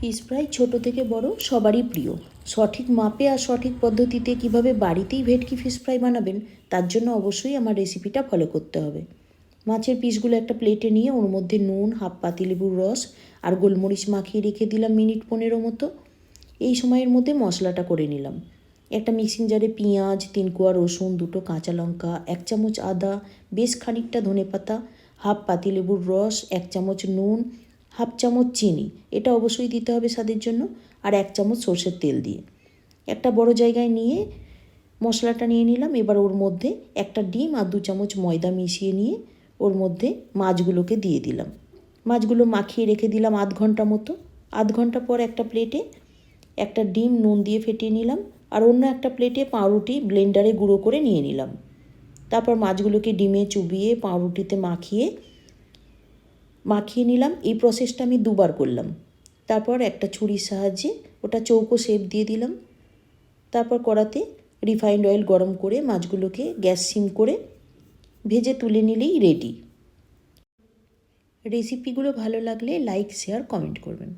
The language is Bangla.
ফিশ ফ্রাই ছোটো থেকে বড় সবারই প্রিয়। সঠিক মাপে আর সঠিক পদ্ধতিতে কিভাবে বাড়িতেই ভেটকি ফিশ ফ্রাই বানাবেন তার জন্য অবশ্যই আমার রেসিপিটা ফলো করতে হবে। মাছের পিসগুলো একটা প্লেটে নিয়ে ওর মধ্যে নুন, হাফ পাতিলেবুর রস আর গোলমরিচ মাখিয়ে রেখে দিলাম মিনিট 15 মতো। এই সময়ের মধ্যে মশলাটা করে নিলাম। একটা মিক্সিং জারে পেঁয়াজ, 3 কোয়া রসুন, 2টো কাঁচা লঙ্কা, 1 চামচ আদা, বেশ খানিকটা ধনেপাতা, হাফ পাতিলেবুর রস, 1 চামচ নুন, হাফ চামচ চিনি, এটা অবশ্যই দিতে হবে স্বাদের জন্য, আর 1 চামচ সর্ষের তেল দিয়ে একটা বড় জায়গায় নিয়ে মশলাটা নিয়ে নিলাম। এবার ওর মধ্যে একটা ডিম আর 2 চামচ ময়দা মিশিয়ে নিয়ে ওর মধ্যে মাছগুলোকে দিয়ে দিলাম। মাছগুলো মাখিয়ে রেখে দিলাম আধ ঘন্টা মতো। আধ ঘন্টা পর একটা প্লেটে একটা ডিম নুন দিয়ে ফেটিয়ে নিলাম, আর অন্য একটা প্লেটে পাউরুটি ব্লেন্ডারে গুঁড়ো করে নিয়ে নিলাম। তারপর মাছগুলোকে ডিমে চুবিয়ে পাউরুটিতে মাখিয়ে নিলাম। এই প্রসেসটা আমি 2বার করলাম। তারপর একটা ছুরির সাহায্যে ওটা চৌকো শেপ দিয়ে দিলাম। তারপর কড়াতে রিফাইন্ড অয়েল গরম করে মাছগুলোকে গ্যাস সিম করে ভেজে তুলে নিলেই রেডি। রেসিপিগুলো ভালো লাগলে লাইক, শেয়ার, কমেন্ট করবেন।